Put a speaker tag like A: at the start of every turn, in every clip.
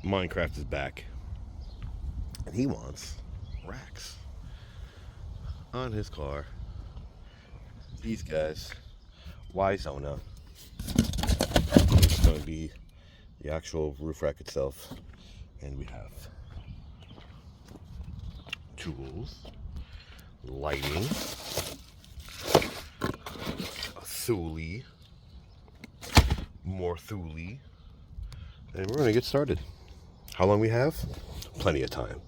A: Minecraft is back, and he wants racks on his car. These guys, Y-Zona. It's going to be the actual roof rack itself, and we have tools, lighting, a Thule, more Thule, and we're going to get started. How long we have? Plenty of time.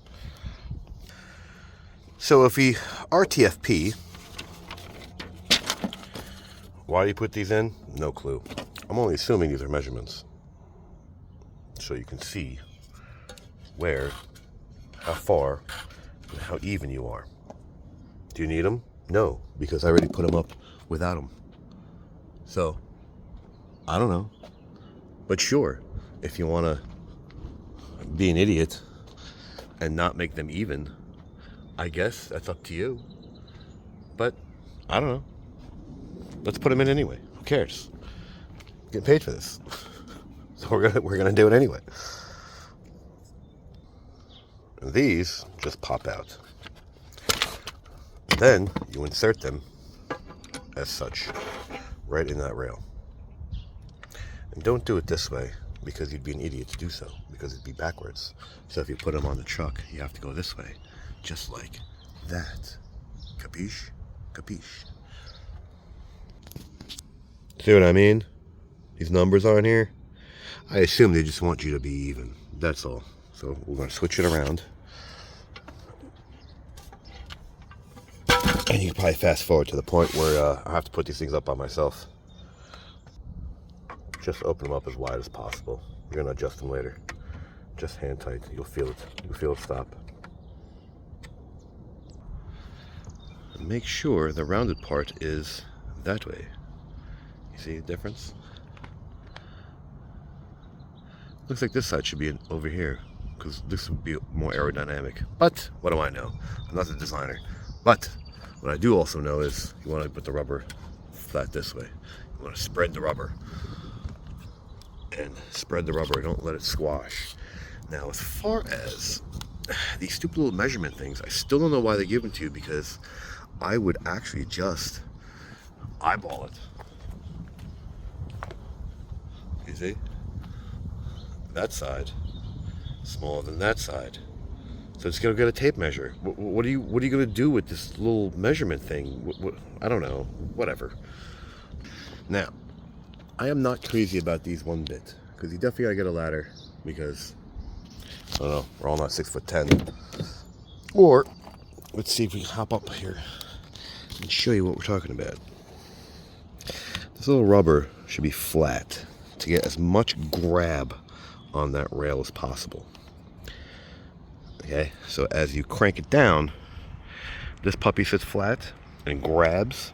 A: So if we RTFP, why do you put these in? No clue. I'm only assuming these are measurements, so you can see where, how far, and how even you are. Do you need them? No, because I already put them up without them. So, I don't know. But sure, if you want to be an idiot and not make them even, I guess that's up to you. But, I don't know. Let's put them in anyway. Who cares? Getting paid for this. So we're gonna do it anyway. And these just pop out. Then you insert them as such right in that rail. And don't do it this way, because you'd be an idiot to do so, because it'd be backwards. So if you put them on the truck, you have to go this way, just like that. Capiche? Capiche. See what I mean? These numbers on here, I assume they just want you to be even. That's all. So we're going to switch it around. And you can probably fast forward to the point where I have to put these things up by myself. Just open them up as wide as possible. You're going to adjust them later. Just hand tight. You'll feel it. You'll feel it stop. And make sure the rounded part is that way. You see the difference? Looks like this side should be over here, because this would be more aerodynamic. But what do I know? I'm not the designer. But what I do also know is you want to put the rubber flat this way. You want to spread the rubber. And spread the rubber, don't let it squash. Now, as far as these stupid little measurement things, I still don't know why they give them to you, because I would actually just eyeball it. You see? That side smaller than that side. So it's gonna get a tape measure. What are you gonna do with this little measurement thing? I don't know. Whatever. Now, I am not crazy about these one bit, because you definitely gotta get a ladder, because I don't know, we're all not 6'10". Or let's see if we can hop up here and show you what we're talking about. This little rubber should be flat to get as much grab on that rail as possible. Okay, so as you crank it down, this puppy sits flat and grabs.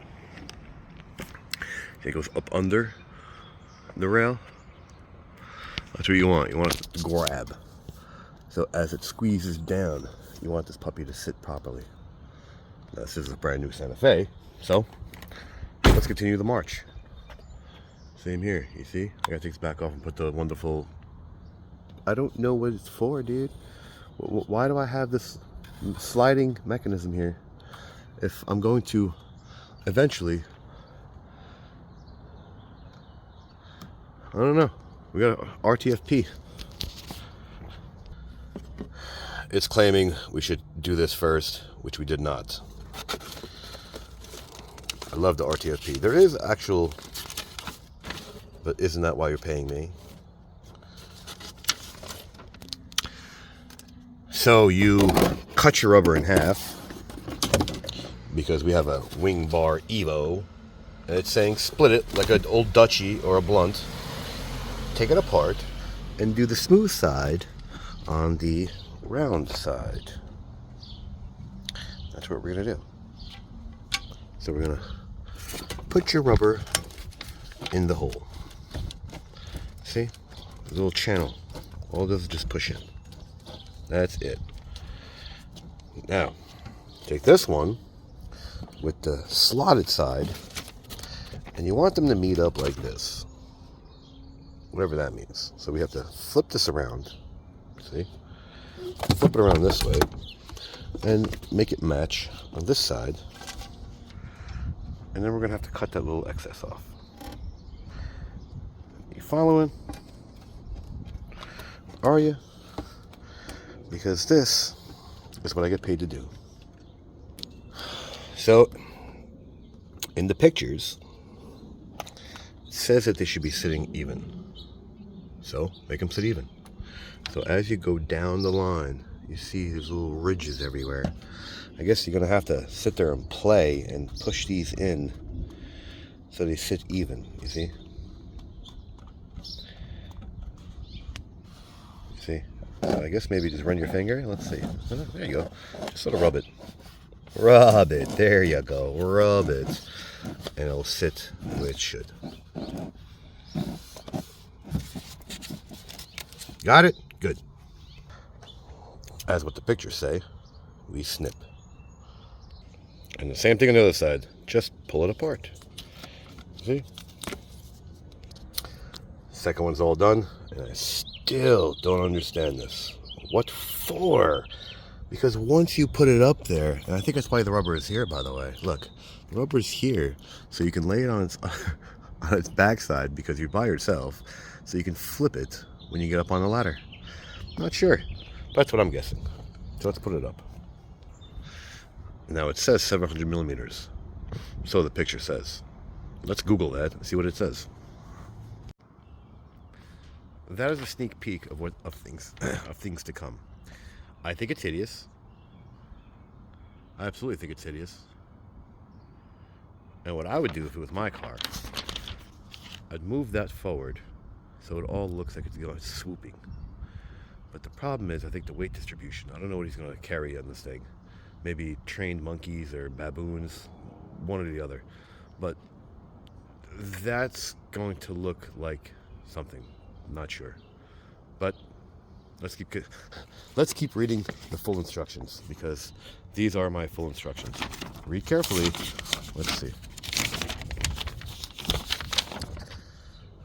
A: It goes up under the rail. That's what you want. You want it to grab. So as it squeezes down, you want this puppy to sit properly. Now, this is a brand new Santa Fe, so let's continue the march. Same here, you see? I gotta take this back off and put the wonderful... I don't know what it's for, dude. Why do I have this sliding mechanism here if I'm going to eventually... I don't know. We got RTFP. It's claiming we should do this first, which we did not. I love the RTFP. There is actual... But isn't that why you're paying me? So you cut your rubber in half, because we have a Wingbar Evo, and it's saying split it like an old Dutchie or a blunt. Take it apart and do the smooth side on the round side. That's what we're gonna do. So we're gonna put your rubber in the hole. See? There's a little channel. All it does is just push in. That's it. Now, take this one with the slotted side, and you want them to meet up like this. Whatever that means. So we have to flip this around See? Flip it around this way and make it match on this side. And then we're going to have to cut that little excess off. You following? Are you? Because this is what I get paid to do. So, in the pictures, it says that they should be sitting even. So, make them sit even. So as you go down the line, you see these little ridges everywhere. I guess you're going to have to sit there and play and push these in so they sit even, you see? You see? I guess maybe just run your finger. Let's see. There you go. Just sort of rub it. Rub it. There you go. Rub it. And it'll sit the way it should. Got it? Good. As what the pictures say, we snip. And the same thing on the other side. Just pull it apart. See? Second one's all done, and I still don't understand this. What for? Because once you put it up there, and I think that's why the rubber is here, by the way. Look, the rubber is here, so you can lay it on its on its backside because you're by yourself, so you can flip it when you get up on the ladder. Not sure. That's what I'm guessing. So let's put it up. Now it says 700 millimeters. So the picture says. Let's Google that and see what it says. That is a sneak peek of things to come. I think it's hideous. I absolutely think it's hideous. And what I would do if it was my car, I'd move that forward so it all looks like it's going swooping. But the problem is, I think the weight distribution. I don't know what he's going to carry on this thing. Maybe trained monkeys or baboons, one or the other. But that's going to look like something. I'm not sure. But let's keep reading the full instructions, because these are my full instructions. Read carefully. Let's see.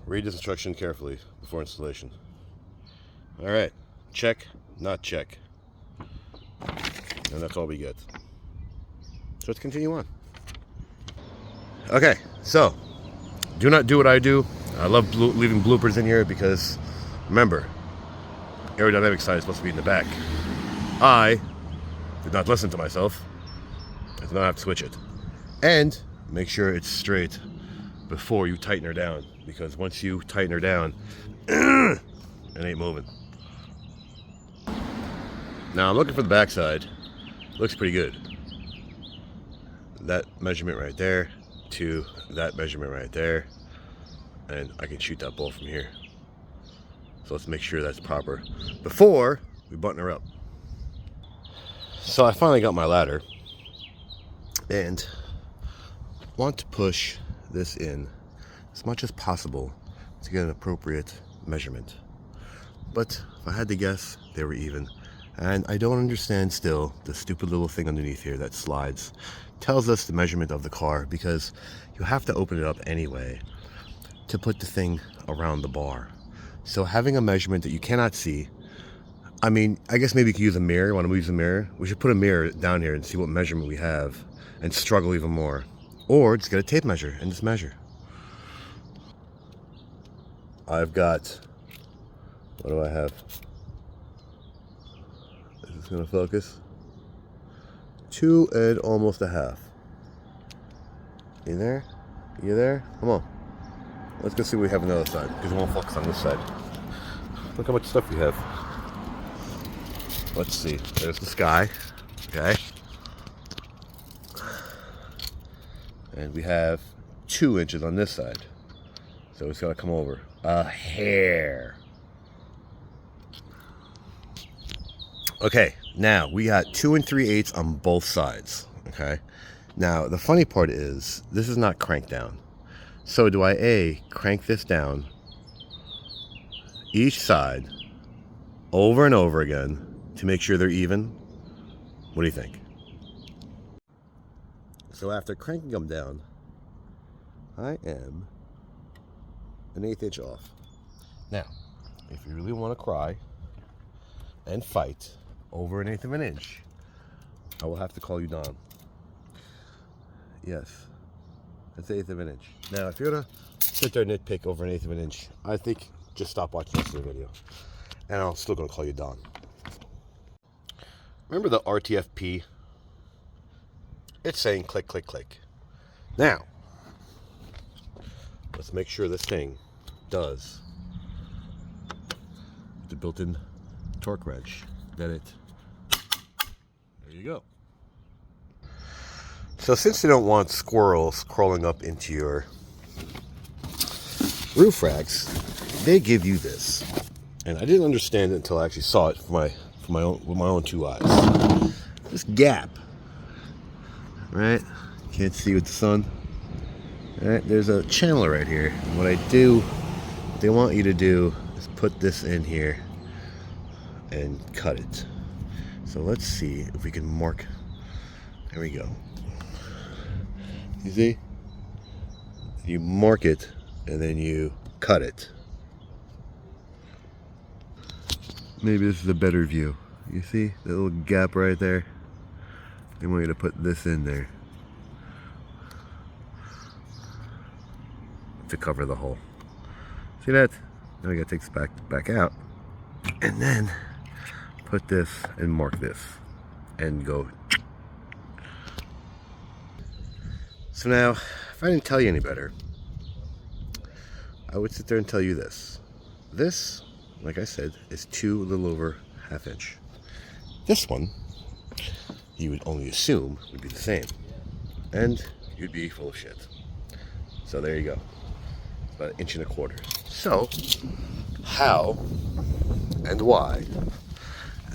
A: Read this instruction carefully before installation. All right. Check, not check. And that's all we get. So let's continue on. Okay, so do not do what I do. I love leaving bloopers in here because, remember, aerodynamic side is supposed to be in the back. I did not listen to myself. I did not have to switch it. And make sure it's straight before you tighten her down, because once you tighten her down, it ain't moving. Now I'm looking for the backside. Looks pretty good. That measurement right there to that measurement right there, and I can shoot that ball from here. So let's make sure that's proper before we button her up. So I finally got my ladder and want to push this in as much as possible to get an appropriate measurement. But if I had to guess, they were even. And I don't understand still the stupid little thing underneath here that slides. Tells us the measurement of the car, because you have to open it up anyway to put the thing around the bar. So having a measurement that you cannot see, I mean, I guess maybe you could use a mirror. Want to use a mirror? We should put a mirror down here and see what measurement we have and struggle even more. Or just get a tape measure and just measure. I've got, what do I have? Is this going to focus? 2 and almost a half. You there? You there? Come on. Let's go see what we have on the other side, because it won't focus on this side. Look how much stuff we have. Let's see. There's the sky. Okay. And we have 2 inches on this side. So it's got to come over a hair. Okay, now we got 2 3/8 on both sides. Okay, now the funny part is this is not cranked down. So do I crank this down each side over and over again to make sure they're even? What do you think? So after cranking them down, I am an 1/8 inch off. Now, if you really want to cry, and fight over 1/8 of an inch, I will have to call you Don. Yes, that's 1/8 of an inch. Now, if you're gonna sit there and nitpick over 1/8 of an inch, I think just stop watching the rest of the video, and I'm still gonna call you Don. Remember the RTFP? It's saying click, click, click. Now, let's make sure this thing does the built-in torque wrench that it. There you go. So since you don't want squirrels crawling up into your roof racks, they give you this. And I didn't understand it until I actually saw it with my own two eyes. This gap, right? Can't see with the sun. All right, there's a channel right here. And what they want you to do is put this in here and cut it. So let's see if we can mark. There we go. You see? You mark it and then you cut it. Maybe this is a better view. You see the little gap right there? They want you to put this in there to cover the hole. See that? Now we gotta take this back out and then put this and mark this and go. So now, if I didn't tell you any better, I would sit there and tell you this. This, like I said, is a little over 1/2 inch. This one, you would only assume would be the same. And you'd be full of shit. So there you go. About 1.25 inches. So, how and why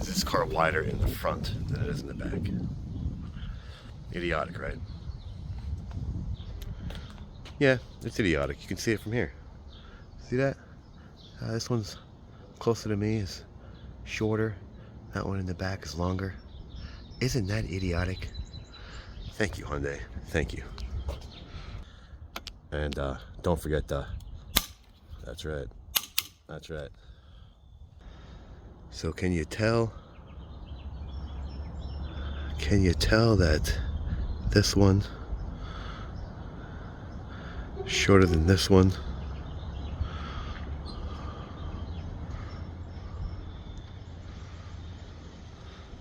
A: is this car wider in the front than it is in the back? Idiotic, right? Yeah, it's idiotic. You can see it from here. See that? This one's closer to me, is shorter. That one in the back is longer. Isn't that idiotic? Thank you, Hyundai. Thank you. And don't forget the. That's right. That's right. So can you tell? Can you tell that this one is shorter than this one?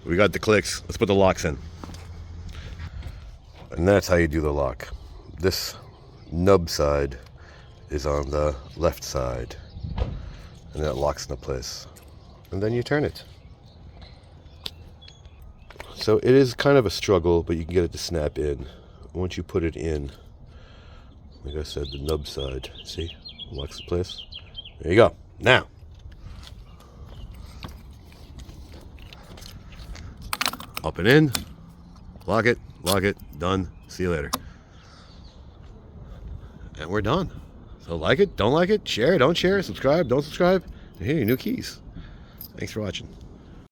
A: We got the clicks. Let's put the locks in. And that's how you do the lock. This nub side is on the left side. And that locks into place. And then you turn it. So it is kind of a struggle, but you can get it to snap in. Once you put it in, like I said, the nub side, see, locks in place. There you go. Now, up and in, lock it, done, see you later. And we're done. So like it, don't like it, share, don't share, subscribe, don't subscribe, and here are your new keys. Thanks for watching.